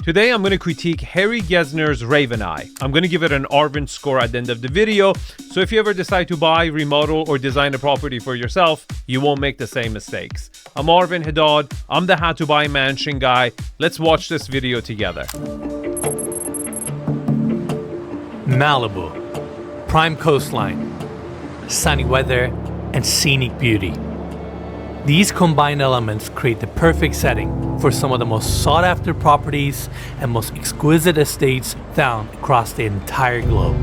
Today I'm going to critique Harry Gesner's Ravenseye. I'm going to give it an Arvin score at the end of the video, so if you ever decide to buy, remodel, or design a property for yourself, you won't make the same mistakes. I'm Arvin Haddad, I'm the how to buy mansion guy. Let's watch this video together. Malibu, prime coastline, sunny weather, and scenic beauty. These combined elements create the perfect setting for some of the most sought-after properties and most exquisite estates found across the entire globe.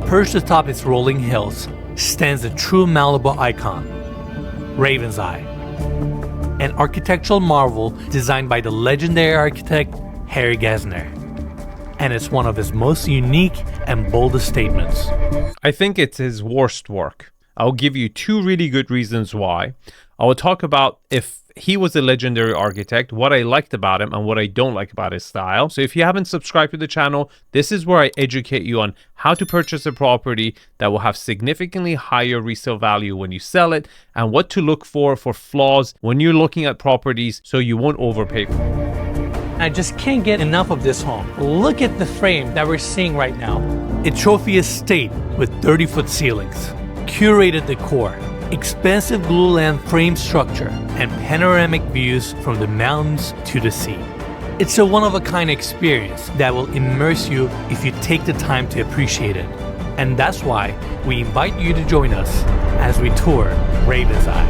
Perched atop its rolling hills stands a true Malibu icon, Ravenseye, an architectural marvel designed by the legendary architect Harry Gesner. And it's one of his most unique and boldest statements. I think it's his worst work. I'll give you two really good reasons why. I will talk about if he was a legendary architect, what I liked about him, and what I don't like about his style. So if you haven't subscribed to the channel, this is where I educate you on how to purchase a property that will have significantly higher resale value when you sell it, and what to look for flaws when you're looking at properties so you won't overpay for it. I just can't get enough of this home. Look at the frame that we're seeing right now. A trophy estate with 30-foot ceilings, curated decor, expansive glue-lam frame structure, and panoramic views from the mountains to the sea. It's a one-of-a-kind experience that will immerse you if you take the time to appreciate it. And that's why we invite you to join us as we tour Ravenseye.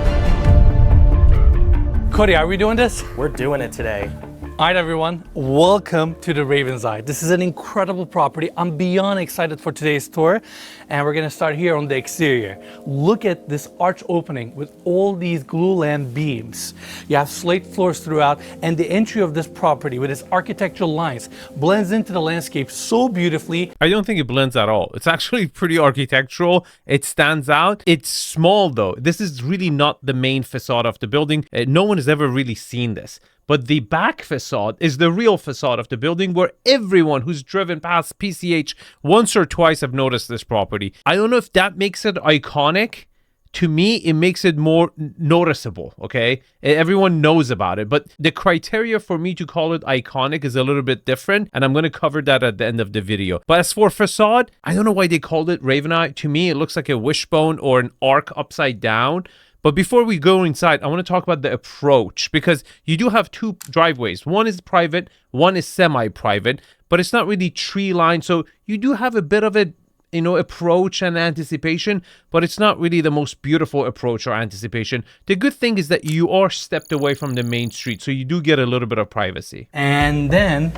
Cody, are we doing this? We're doing it today. All right, everyone, welcome to the Ravenseye. This is an incredible property. I'm beyond excited for today's tour, and we're gonna start here on the exterior. Look at this arch opening with all these glue-lam beams. You have slate floors throughout, and the entry of this property with its architectural lines blends into the landscape so beautifully. I don't think it blends at all. It's actually pretty architectural. It stands out. It's small though. This is really not the main facade of the building. No one has ever really seen this. But the back facade is the real facade of the building, where everyone who's driven past PCH once or twice have noticed this property. I don't know if that makes it iconic. To me, it makes it more noticeable, okay? Everyone knows about it, but the criteria for me to call it iconic is a little bit different, and I'm going to cover that at the end of the video. But as for facade, I don't know why they called it Ravenseye. To me, it looks like a wishbone or an arc upside down. But before we go inside, I want to talk about the approach, because you do have two driveways. One is private, one is semi-private, but it's not really tree lined. So you do have a bit of a, approach and anticipation, but it's not really the most beautiful approach or anticipation. The good thing is that you are stepped away from the main street, so you do get a little bit of privacy. And then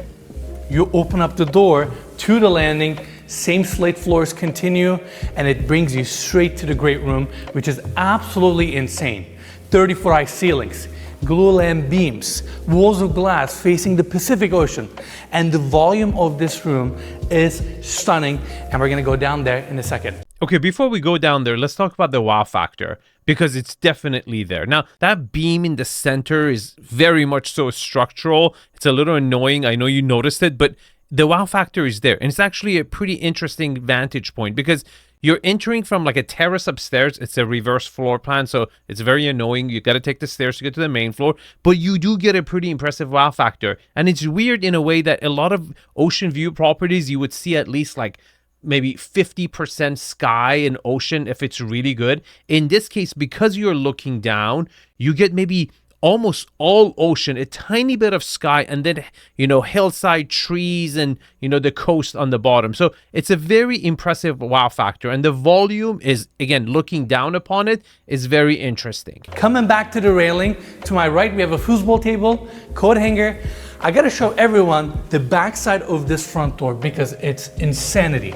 you open up the door to the landing. Same slate floors continue, and it brings you straight to the great room, which is absolutely insane. 30-foot high ceilings, glue-lam beams, walls of glass facing the Pacific Ocean, and the volume of this room is stunning, and we're gonna go down there in a second. Okay, before we go down there, let's talk about the wow factor, because it's definitely there. Now, that beam in the center is very much so structural. It's a little annoying. I know you noticed it, but the wow factor is there. And it's actually a pretty interesting vantage point, because you're entering from like a terrace upstairs. It's a reverse floor plan, so it's very annoying. You got to take the stairs to get to the main floor, but you do get a pretty impressive wow factor. And it's weird in a way that a lot of ocean view properties, you would see at least like maybe 50% sky and ocean if it's really good. In this case, because you're looking down, you get maybe almost all ocean, a tiny bit of sky, and then, hillside trees and, the coast on the bottom. So it's a very impressive wow factor. And the volume is, again, looking down upon it, is very interesting. Coming back to the railing, to my right, we have a foosball table, coat hanger. I gotta show everyone the backside of this front door because it's insanity.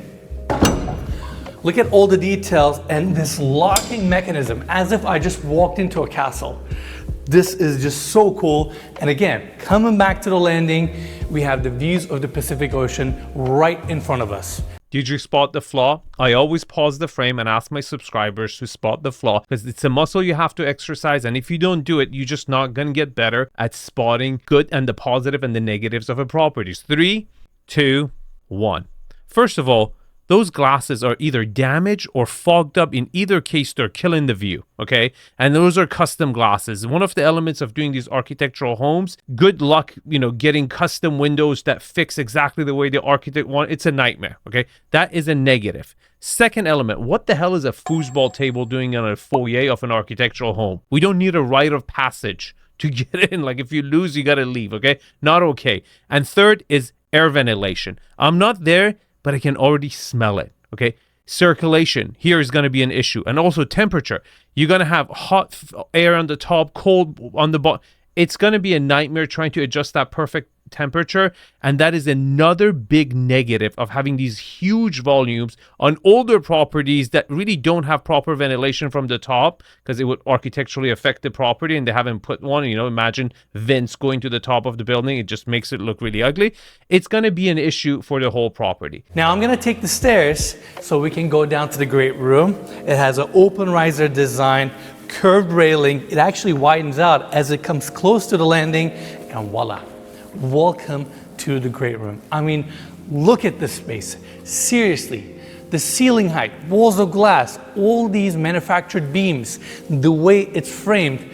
Look at all the details and this locking mechanism, as if I just walked into a castle. This is just so cool. And again, coming back to the landing, we have the views of the Pacific Ocean right in front of us. Did you spot the flaw? I always pause the frame and ask my subscribers to spot the flaw, because it's a muscle you have to exercise, and if you don't do it, you're just not gonna get better at spotting good and the positive and the negatives of a property. 3, 2, 1. First of all, those glasses are either damaged or fogged up. In either case, they're killing the view, okay? And those are custom glasses. One of the elements of doing these architectural homes, good luck, getting custom windows that fix exactly the way the architect wants. It's a nightmare, okay? That is a negative. Second element, what the hell is a foosball table doing on a foyer of an architectural home? We don't need a rite of passage to get in. Like if you lose, you got to leave, okay? Not okay. And third is air ventilation. I'm not there, but I can already smell it, okay? Circulation here is going to be an issue. And also temperature. You're going to have hot air on the top, cold on the bottom. It's going to be a nightmare trying to adjust that perfect temperature, and that is another big negative of having these huge volumes on older properties that really don't have proper ventilation from the top, because it would architecturally affect the property, and they haven't put one. Imagine vents going to the top of the building. It just makes it look really ugly. It's going to be an issue for the whole property. Now I'm going to take the stairs so we can go down to the great room. It has an open riser design, curved railing. It actually widens out as it comes close to the landing, and voila. Welcome to the great room. I mean, look at this space. Seriously, the ceiling height, walls of glass, all these manufactured beams, the way it's framed,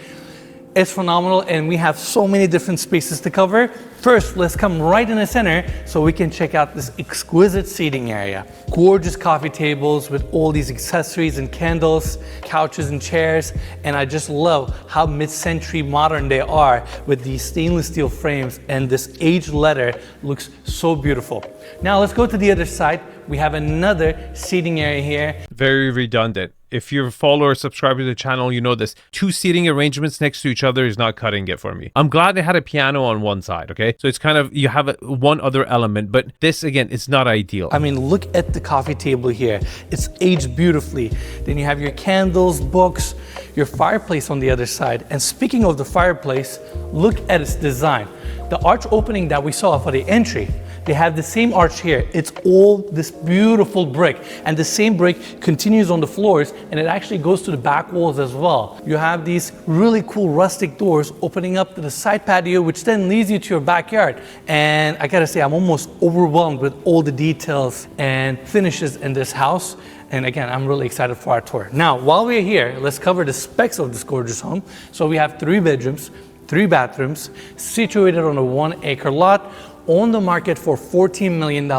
it's phenomenal, and we have so many different spaces to cover. First, let's come right in the center so we can check out this exquisite seating area. Gorgeous coffee tables with all these accessories and candles, couches and chairs, and I just love how mid-century modern they are with these stainless steel frames, and this aged leather looks so beautiful. Now let's go to the other side. We have another seating area here. Very redundant. If you're a follower or subscriber to the channel, you know this. 2 seating arrangements next to each other is not cutting it for me. I'm glad they had a piano on one side, okay? So it's kind of, you have one other element, but this, again, it's not ideal. I mean, look at the coffee table here. It's aged beautifully. Then you have your candles, books, your fireplace on the other side. And speaking of the fireplace, look at its design. The arch opening that we saw for the entry, they have the same arch here. It's all this beautiful brick, and the same brick continues on the floors, and it actually goes to the back walls as well. You have these really cool rustic doors opening up to the side patio, which then leads you to your backyard. And I gotta say, I'm almost overwhelmed with all the details and finishes in this house. And again, I'm really excited for our tour. Now, while we're here, let's cover the specs of this gorgeous home. So we have 3 bedrooms, 3 bathrooms, situated on a 1-acre lot, on the market for $14 million.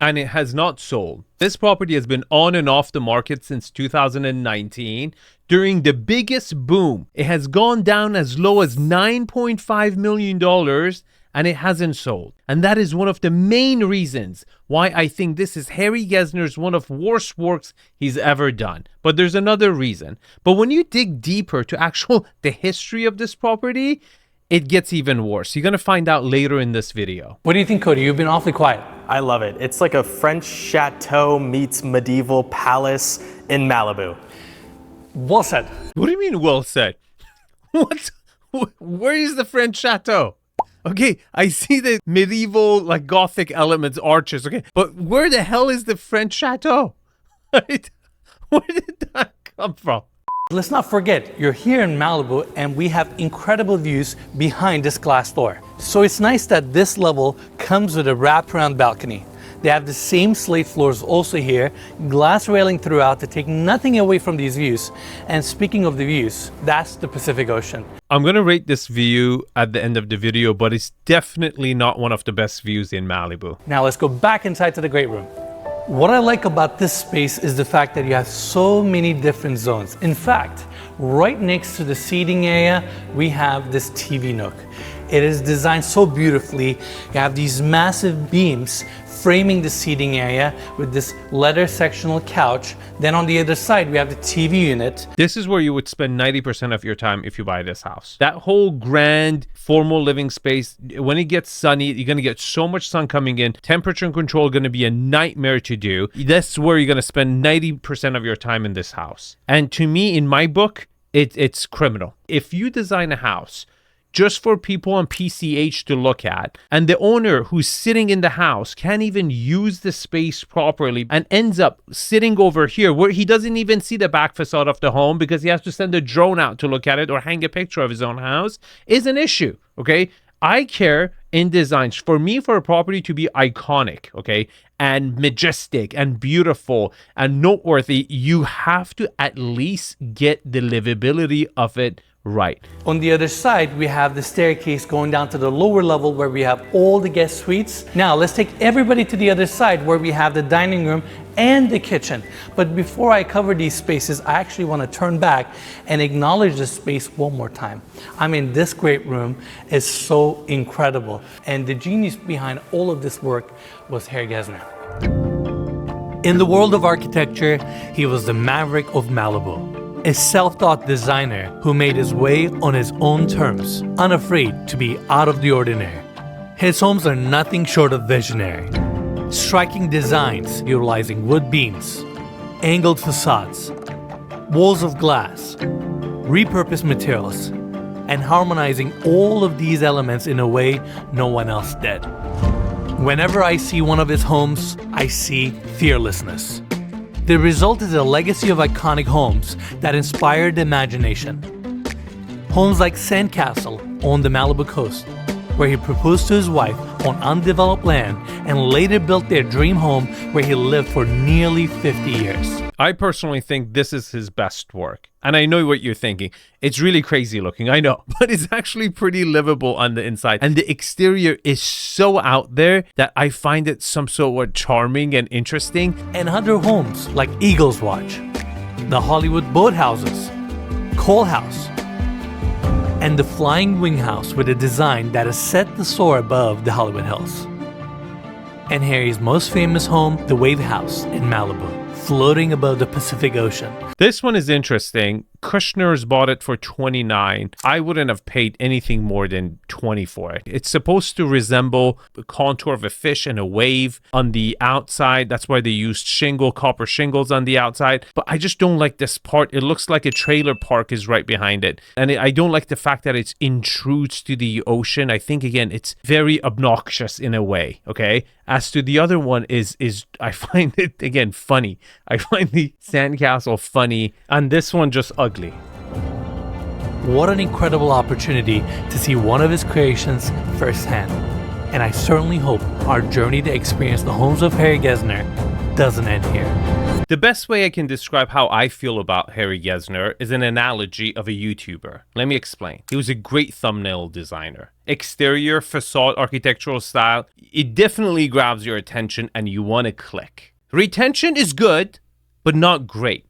And it has not sold. This property has been on and off the market since 2019. During the biggest boom, it has gone down as low as $9.5 million, and it hasn't sold. And that is one of the main reasons why I think this is Harry Gesner's one of worst works he's ever done. But there's another reason. But when you dig deeper to the history of this property, it gets even worse. You're going to find out later in this video. What do you think, Cody? You've been awfully quiet. I love it. It's like a French chateau meets medieval palace in Malibu. Well said. What do you mean, well said? What? Where is the French chateau? Okay, I see the medieval, like Gothic elements, arches, okay. But where the hell is the French chateau? Right? Where did that come from? Let's not forget, you're here in Malibu and we have incredible views behind this glass door. So it's nice that this level comes with a wraparound balcony. They have the same slate floors also here, glass railing throughout to take nothing away from these views. And speaking of the views, that's the Pacific Ocean. I'm going to rate this view at the end of the video, but it's definitely not one of the best views in Malibu. Now let's go back inside to the great room. What I like about this space is the fact that you have so many different zones. In fact, right next to the seating area, we have this TV nook. It is designed so beautifully. You have these massive beams framing the seating area with this leather sectional couch. Then on the other side, we have the TV unit. This is where you would spend 90% of your time if you buy this house. That whole grand, formal living space, when it gets sunny, you're going to get so much sun coming in. Temperature control going to be a nightmare to do. That's where you're going to spend 90% of your time in this house. And to me, in my book, it's criminal. If you design a house just for people on PCH to look at, and the owner who's sitting in the house can't even use the space properly and ends up sitting over here where he doesn't even see the back facade of the home because he has to send a drone out to look at it or hang a picture of his own house, is an issue, okay? I care in designs for me for a property to be iconic, okay, and majestic and beautiful and noteworthy. You have to at least get the livability of it right. On the other side, we have the staircase going down to the lower level where we have all the guest suites. Now let's take everybody to the other side where we have the dining room and the kitchen. But before I cover these spaces, I actually want to turn back and acknowledge this space one more time. I mean, this great room is so incredible. And the genius behind all of this work was Herr Gesner. In the world of architecture, he was the maverick of Malibu. A self-taught designer who made his way on his own terms, unafraid to be out of the ordinary. His homes are nothing short of visionary. Striking designs utilizing wood beams, angled facades, walls of glass, repurposed materials, and harmonizing all of these elements in a way no one else did. Whenever I see one of his homes, I see fearlessness. The result is a legacy of iconic homes that inspired the imagination. Homes like Sandcastle on the Malibu coast, where he proposed to his wife on undeveloped land and later built their dream home where he lived for nearly 50 years. I personally think this is his best work. And I know what you're thinking. It's really crazy looking, I know, but it's actually pretty livable on the inside. And the exterior is so out there that I find it some sort of charming and interesting. And other homes like Eagles Watch, the Hollywood Boathouses, Cole House, and the Flying Wing House with a design that is set to soar above the Hollywood Hills. And Harry's most famous home, the Wave House in Malibu, floating above the Pacific Ocean. This one is interesting. Kushner's bought it for $29. I wouldn't have paid anything more than $20 for it. It's supposed to resemble the contour of a fish and a wave on the outside. That's why they used copper shingles on the outside. But I just don't like this part. It looks like a trailer park is right behind it. And I don't like the fact that it intrudes to the ocean. I think, again, it's very obnoxious in a way, okay? As to the other one is I find it, again, funny. I find the sandcastle funny, and this one just ugly. What an incredible opportunity to see one of his creations firsthand. And I certainly hope our journey to experience the homes of Harry Gesner doesn't end here. The best way I can describe how I feel about Harry Gesner is an analogy of a YouTuber. Let me explain. He was a great thumbnail designer. Exterior, facade, architectural style, it definitely grabs your attention and you want to click. Retention is good, but not great.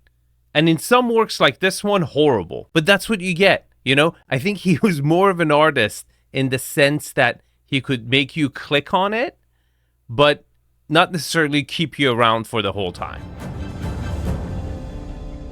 And in some works like this one, horrible. But that's what you get, you know? I think he was more of an artist in the sense that he could make you click on it, but not necessarily keep you around for the whole time.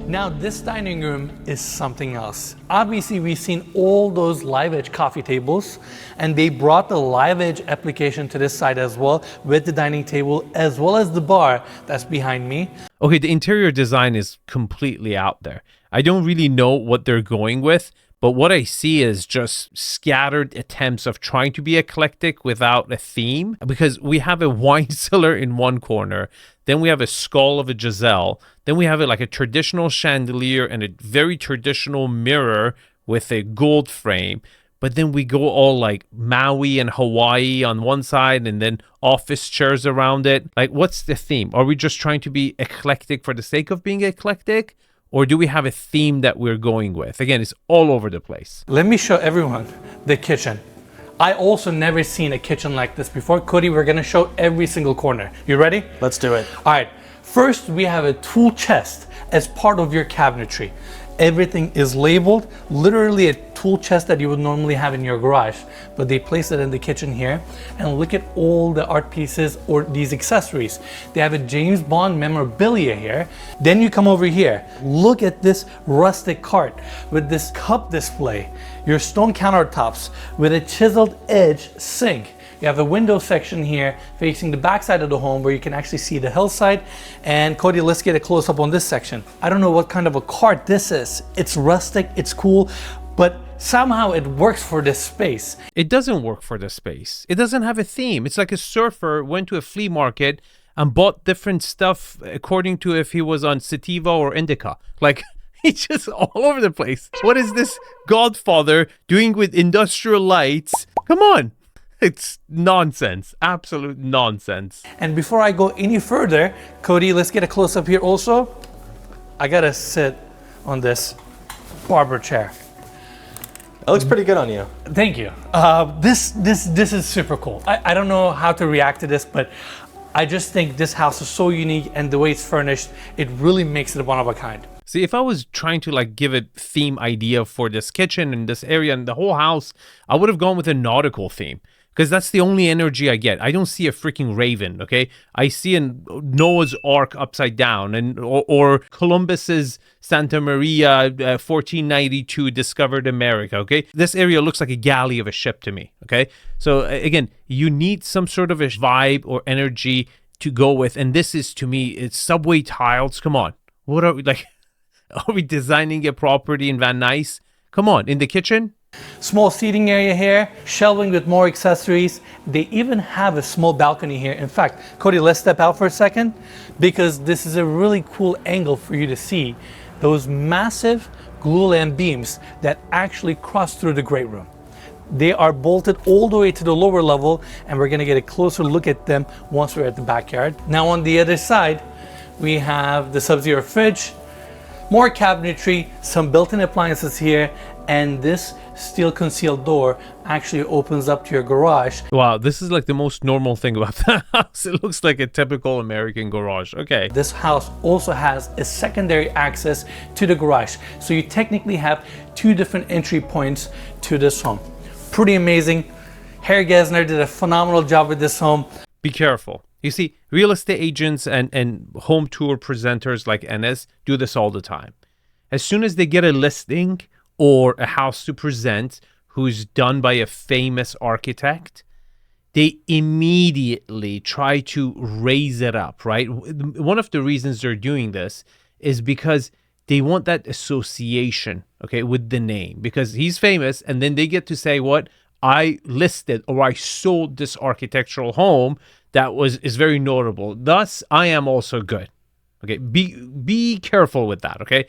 Now this dining room is something else. Obviously we've seen all those live edge coffee tables, and they brought the live edge application to this side as well, with the dining table as well as the bar that's behind me. Okay, the interior design is completely out there. I don't really know what they're going with, but what I see is just scattered attempts of trying to be eclectic without a theme, because we have a wine cellar in one corner, then we have a skull of a Giselle, then we have like a traditional chandelier and a very traditional mirror with a gold frame, but then we go all like Maui and Hawaii on one side and then office chairs around it. Like, what's the theme? Are we just trying to be eclectic for the sake of being eclectic? Or do we have a theme that we're going with? Again, it's all over the place. Let me show everyone the kitchen. I also never seen a kitchen like this before. Cody, we're gonna show every single corner. You ready? Let's do it. All right, first we have a tool chest as part of your cabinetry. Everything is labeled, literally a tool chest that you would normally have in your garage, but they place it in the kitchen here. And look at all the art pieces or these accessories. They have a James Bond memorabilia here. Then you come over here, look at this rustic cart with this cup display, your stone countertops with a chiseled edge sink. You have a window section here facing the backside of the home where you can actually see the hillside. And Cody, let's get a close up on this section. I don't know what kind of a cart this is. It's rustic, it's cool, but somehow it works for this space. It doesn't work for the space. It doesn't have a theme. It's like a surfer went to a flea market and bought different stuff according to if he was on sativa or indica. Like, it's just all over the place. What is this Godfather doing with industrial lights Come on. It's nonsense. Absolute nonsense. And before I go any further, Cody, let's get a close-up here also. I gotta sit on this barber chair. It looks pretty good on you. Thank you. This is super cool. I don't know how to react to this, but I just think this house is so unique, and the way it's furnished, it really makes it one of a kind. See, if I was trying to like give a theme idea for this kitchen and this area and the whole house, I would have gone with a nautical theme. Because that's the only energy I get. I don't see a freaking raven, okay? I see a Noah's Ark upside down, and or Columbus's Santa Maria 1492 discovered America, okay? This area looks like a galley of a ship to me, okay? So again, you need some sort of a vibe or energy to go with, and this is, to me, it's subway tiles. Come on. What are we, like, are we designing a property in Van Nuys? Come on, in the kitchen? Small seating area here, shelving with more accessories. They even have a small balcony here. In fact, Cody, let's step out for a second, because this is a really cool angle for you to see those massive glue-lam beams that actually cross through the great room. They are bolted all the way to the lower level, and we're gonna get a closer look at them once we're at the backyard. Now on the other side, we have the Sub-Zero fridge, more cabinetry, some built-in appliances here, and this steel concealed door actually opens up to your garage. Wow, this is like the most normal thing about the house. It looks like a typical American garage. Okay. This house also has a secondary access to the garage. So you technically have two different entry points to this home. Pretty amazing. Herr Gesner did a phenomenal job with this home. Be careful. You see, real estate agents and home tour presenters like Enes do this all the time. As soon as they get a listing or a house to present who's done by a famous architect, they immediately try to raise it up, right? One of the reasons they're doing this is because they want that association, okay, with the name, because he's famous, and then they get to say, what, I listed or I sold this architectural home that is very notable. Thus, I am also good. Okay, be careful with that, okay?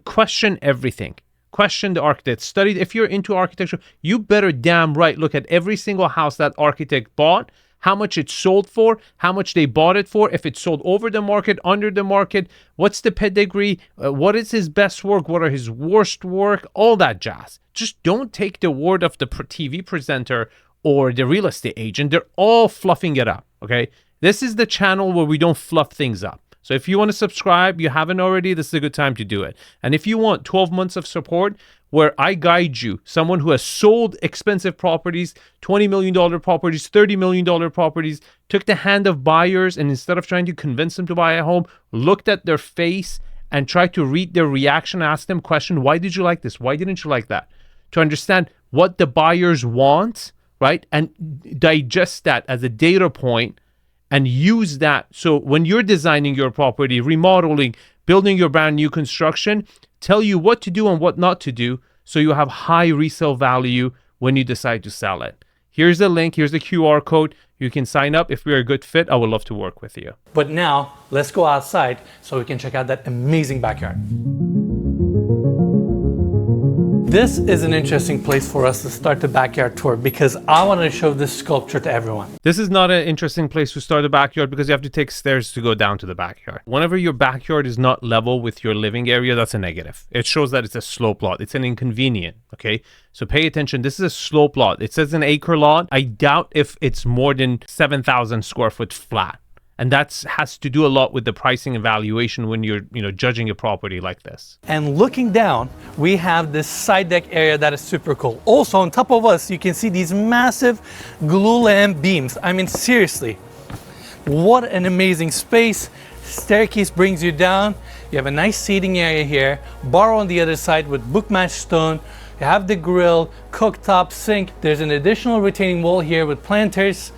Question everything. Question the architect. Study. If you're into architecture, you better damn right look at every single house that architect bought, how much it sold for, how much they bought it for, if it sold over the market, under the market, what's the pedigree, what is his best work, what are his worst work, all that jazz. Just don't take the word of the TV presenter or the real estate agent. They're all fluffing it up, okay? This is the channel where we don't fluff things up. So if you want to subscribe, you haven't already, this is a good time to do it. And if you want 12 months of support where I guide you, someone who has sold expensive properties, $20 million properties, $30 million properties, took the hand of buyers, and instead of trying to convince them to buy a home, looked at their face and tried to read their reaction, ask them question, why did you like this? Why didn't you like that? To understand what the buyers want, right? And digest that as a data point and use that. So when you're designing your property, remodeling, building your brand new construction, tell you what to do and what not to do so you have high resale value when you decide to sell it. Here's the link. Here's the QR code. You can sign up. If we're a good fit, I would love to work with you. But now let's go outside so we can check out that amazing backyard. This is an interesting place for us to start the backyard tour because I want to show this sculpture to everyone. This is not an interesting place to start a backyard because you have to take stairs to go down to the backyard. Whenever your backyard is not level with your living area, that's a negative. It shows that it's a slope lot. It's an inconvenient, okay? So pay attention. This is a slope lot. It says an acre lot. I doubt if it's more than 7,000 square foot flat. And that has to do a lot with the pricing and valuation when you're, judging a property like this. And looking down, we have this side deck area that is super cool. Also, on top of us, you can see these massive glue-lam beams. I mean, seriously, what an amazing space. Staircase brings you down. You have a nice seating area here. Bar on the other side with book-matched stone. You have the grill, cooktop, sink. There's an additional retaining wall here with planters.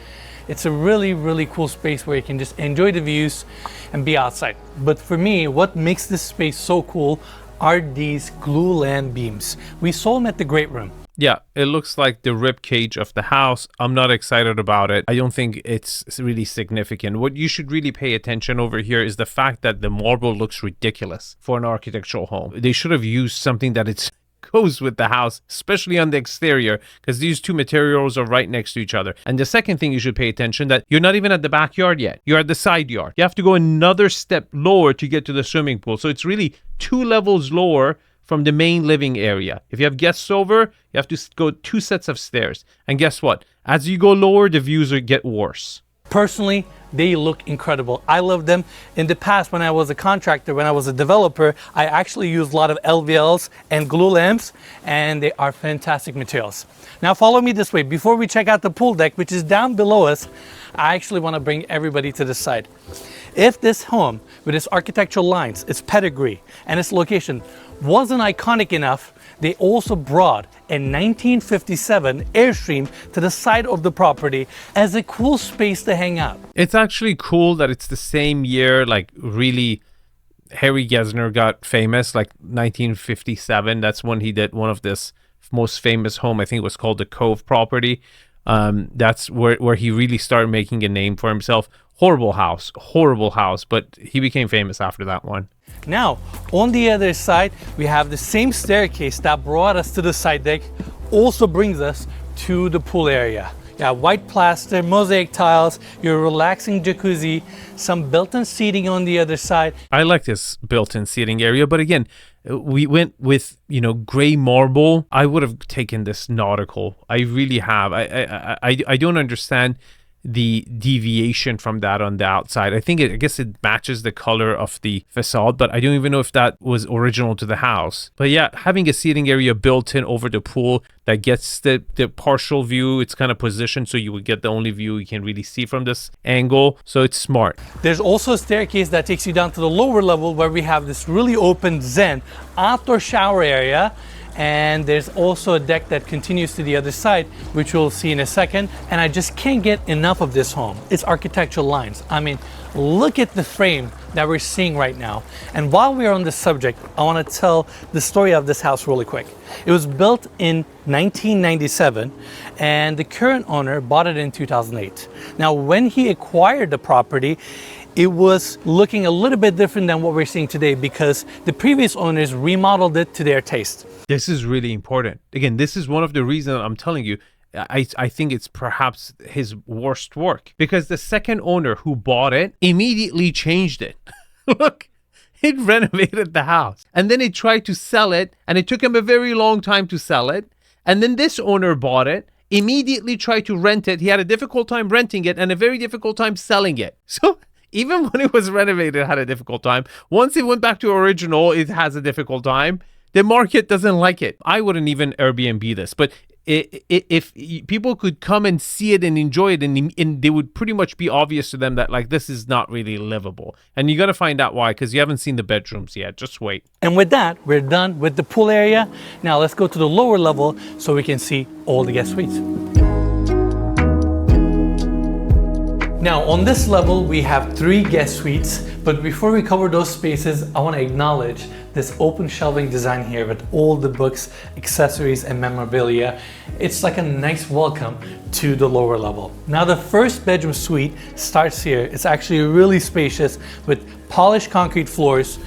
It's a really, really cool space where you can just enjoy the views and be outside. But for me, what makes this space so cool are these glue-lam beams. We saw them at the great room. Yeah, it looks like the rib cage of the house. I'm not excited about it. I don't think it's really significant. What you should really pay attention over here is the fact that the marble looks ridiculous for an architectural home. They should have used something that it's goes with the house, especially on the exterior, because these two materials are right next to each other. And the second thing you should pay attention that you're not even at the backyard yet. You're at the side yard. You have to go another step lower to get to the swimming pool. So it's really 2 levels lower from the main living area. If you have guests over, you have to go 2 sets of stairs. And guess what? As you go lower, the views get worse. Personally, they look incredible. I love them. In the past, when I was a contractor, when I was a developer, I actually used a lot of LVLs and glue-lams, and they are fantastic materials. Now follow me this way. Before we check out the pool deck, which is down below us, I actually want to bring everybody to the side. If this home, with its architectural lines, its pedigree, and its location wasn't iconic enough, they also brought a 1957 Airstream to the side of the property as a cool space to hang out. It's actually cool that it's the same year, like really Harry Gesner got famous, like 1957. That's when he did one of this most famous home. I think it was called the Cove property. That's where he really started making a name for himself. Horrible house, but he became famous after that one. Now, on the other side, we have the same staircase that brought us to the side deck, also brings us to the pool area. You have white plaster, mosaic tiles, your relaxing jacuzzi, some built-in seating on the other side. I like this built-in seating area, but again, we went with, gray marble. I would have taken this nautical. I really have. I don't understand the deviation from that on the outside. I guess it matches the color of the facade, but I don't even know if that was original to the house. But yeah, having a seating area built in over the pool that gets the partial view, it's kind of positioned so you would get the only view you can really see from this angle. So it's smart. There's also a staircase that takes you down to the lower level where we have this really open zen outdoor shower area. And there's also a deck that continues to the other side, which we'll see in a second. And I just can't get enough of this home. Its architectural lines. I mean, look at the frame that we're seeing right now. And while we're on this subject, I want to tell the story of this house really quick. It was built in 1997, and the current owner bought it in 2008. Now, when he acquired the property, it was looking a little bit different than what we're seeing today because the previous owners remodeled it to their taste. This is really important. Again, this is one of the reasons I'm telling you, I think it's perhaps his worst work because the second owner who bought it immediately changed it. Look, it renovated the house and then he tried to sell it and it took him a very long time to sell it. And then this owner bought it, immediately tried to rent it. He had a difficult time renting it and a very difficult time selling it. So even when it was renovated, it had a difficult time. Once it went back to original, it has a difficult time. The market doesn't like it. I wouldn't even Airbnb this, but if people could come and see it and enjoy it, and they would pretty much be obvious to them that like this is not really livable. And you got to find out why, because you haven't seen the bedrooms yet. Just wait. And with that, we're done with the pool area. Now let's go to the lower level so we can see all the guest suites. Now on this level, we have 3 guest suites, but before we cover those spaces, I want to acknowledge this open shelving design here with all the books, accessories, and memorabilia. It's like a nice welcome to the lower level. Now the first bedroom suite starts here. It's actually really spacious with polished concrete floors.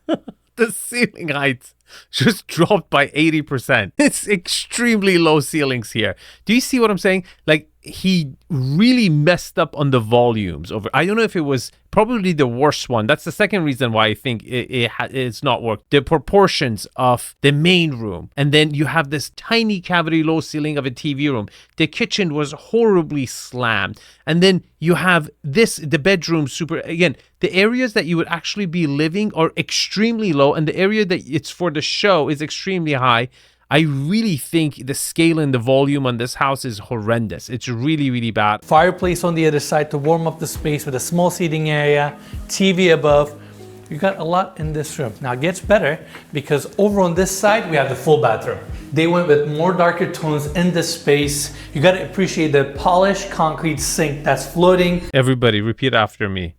The ceiling heights just dropped by 80%. It's extremely low ceilings here. Do you see what I'm saying? Like, he really messed up on the volumes over. I don't know if it was probably the worst one. That's the second reason why I think it's not worked. The proportions of the main room, and then you have this tiny cavity low ceiling of a TV room. The kitchen was horribly slammed, and then you have the bedroom again, the areas that you would actually be living are extremely low, and the area that it's for the show is extremely high. I really think the scale and the volume on this house is horrendous. It's really, really bad. Fireplace on the other side to warm up the space with a small seating area, TV above. You got a lot in this room. Now it gets better because over on this side, we have the full bathroom. They went with more darker tones in this space. You got to appreciate the polished concrete sink that's floating. Everybody repeat after me.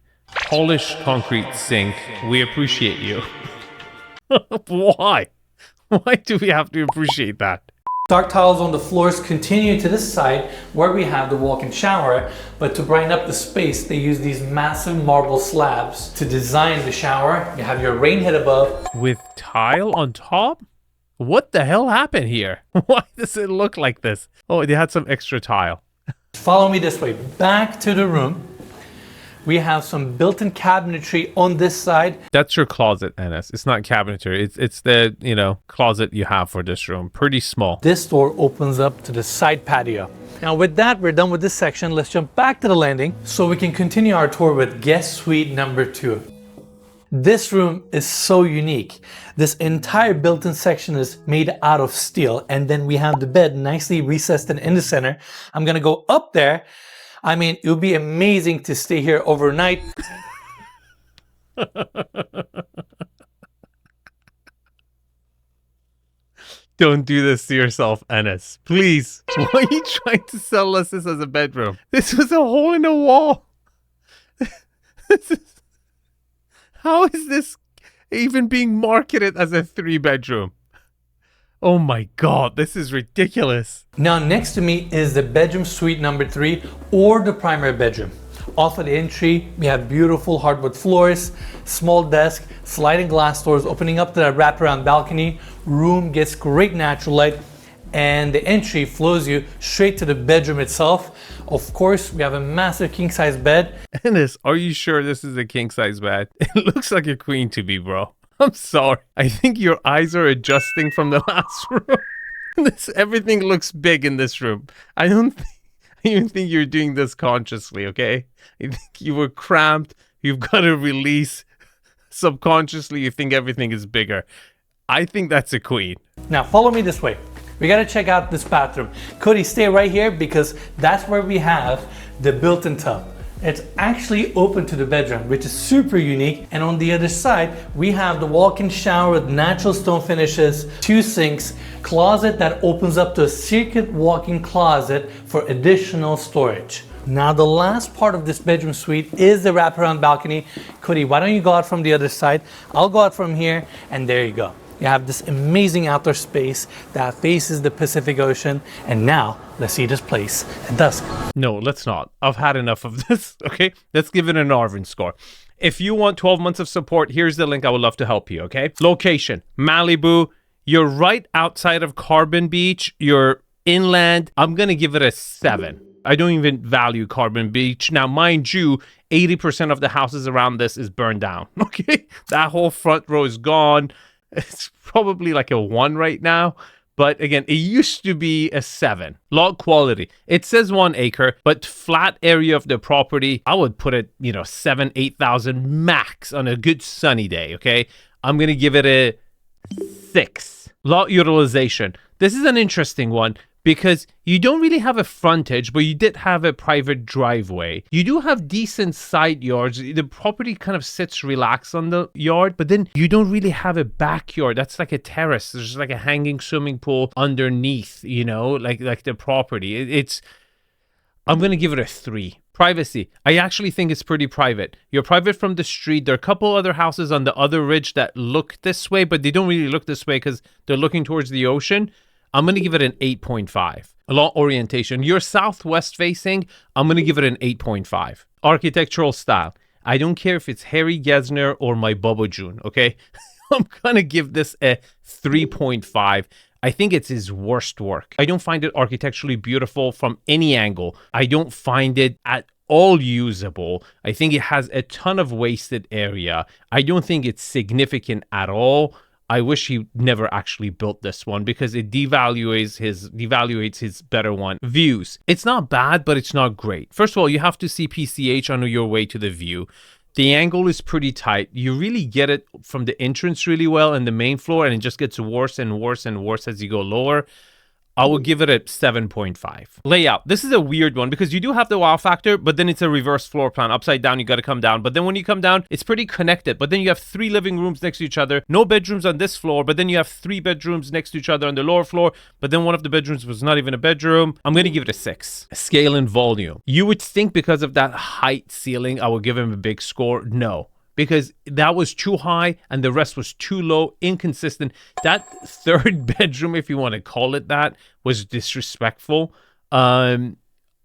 Polished concrete sink. We appreciate you. Why? Why do we have to appreciate that? Dark tiles on the floors continue to this side where we have the walk-in shower, but to brighten up the space, they use these massive marble slabs to design the shower. You have your rain head above. With tile on top? What the hell happened here? Why does it look like this? Oh, they had some extra tile. Follow me this way. Back to the room. We have some built-in cabinetry on this side. That's your closet, Enes. It's not cabinetry. It's the, closet you have for this room. Pretty small. This door opens up to the side patio. Now with that, we're done with this section. Let's jump back to the landing so we can continue our tour with guest suite number 2. This room is so unique. This entire built-in section is made out of steel, and then we have the bed nicely recessed and in the center. I'm gonna go up there. I mean, it would be amazing to stay here overnight. Don't do this to yourself, Enes. Please. Why are you trying to sell us this as a bedroom? This was a hole in the wall. How is this even being marketed as a 3-bedroom? Oh my God, this is ridiculous. Now next to me is the bedroom suite number 3, or the primary bedroom. Off of the entry, we have beautiful hardwood floors, small desk, sliding glass doors opening up to that wraparound balcony. Room gets great natural light, and the entry flows you straight to the bedroom itself. Of course, we have a massive king-size bed. Enes, are you sure this is a king-size bed? It looks like a queen to me, bro. I'm sorry. I think your eyes are adjusting from the last room. Everything looks big in this room. I don't even think you're doing this consciously, okay? I think you were cramped. You've got to release. Subconsciously, you think everything is bigger. I think that's a queen. Now follow me this way. We gotta check out this bathroom. Cody, stay right here because that's where we have the built-in tub. It's actually open to the bedroom, which is super unique. And on the other side, we have the walk-in shower with natural stone finishes, 2 sinks, closet that opens up to a secret walk-in closet for additional storage. Now the last part of this bedroom suite is the wraparound balcony. Cody, why don't you go out from the other side? I'll go out from here, and there you go. You have this amazing outdoor space that faces the Pacific Ocean. And now, let's see this place at dusk. No, let's not. I've had enough of this, okay? Let's give it an Arvin score. If you want 12 months of support, here's the link. I would love to help you, okay? Location, Malibu. You're right outside of Carbon Beach. You're inland. I'm going to give it a 7. I don't even value Carbon Beach. Now, mind you, 80% of the houses around this is burned down, okay? That whole front row is gone. It's probably like a 1 right now. But again, it used to be a 7. Lot quality. It says 1 acre, but flat area of the property, I would put it, 7,000, 8,000 max on a good sunny day, okay? I'm going to give it a 6. Lot utilization. This is an interesting one because you don't really have a frontage, but you did have a private driveway. You do have decent side yards. The property kind of sits relaxed on the yard, but then you don't really have a backyard. That's like a terrace. There's like a hanging swimming pool underneath, like the property. I'm going to give it a 3. Privacy. I actually think it's pretty private. You're private from the street. There are a couple other houses on the other ridge that look this way, but they don't really look this way because they're looking towards the ocean. I'm going to give it an 8.5. Along orientation, you're southwest facing. I'm going to give it an 8.5. Architectural style. I don't care if it's Harry Gesner or my Bubba June, okay? I'm going to give this a 3.5. I think it's his worst work. I don't find it architecturally beautiful from any angle. I don't find it at all usable. I think it has a ton of wasted area. I don't think it's significant at all. I wish he never actually built this one because it devaluates his better one. Views. It's not bad, but it's not great. First of all, you have to see PCH on your way to the view. The angle is pretty tight. You really get it from the entrance really well and the main floor, and it just gets worse and worse and worse as you go lower. I will give it a 7.5. Layout. This is a weird one because you do have the wow factor, but then it's a reverse floor plan. Upside down, you got to come down. But then when you come down, it's pretty connected. But then you have 3 living rooms next to each other. No bedrooms on this floor, but then you have 3 bedrooms next to each other on the lower floor. But then one of the bedrooms was not even a bedroom. I'm going to give it a 6. Scale and volume. You would think because of that height ceiling, I would give him a big score. No. Because that was too high and the rest was too low, inconsistent. That 3rd bedroom, if you want to call it that, was disrespectful. I'm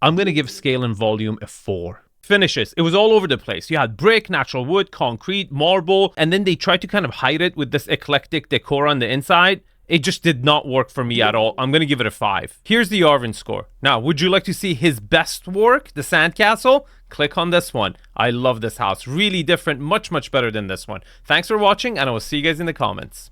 going to give scale and volume a 4. Finishes. It was all over the place. You had brick, natural wood, concrete, marble, and then they tried to kind of hide it with this eclectic decor on the inside. It just did not work for me at all. I'm going to give it a 5. Here's the Arvin score. Now, would you like to see his best work, the sandcastle? Click on this one. I love this house. Really different, much, much better than this one. Thanks for watching, and I will see you guys in the comments.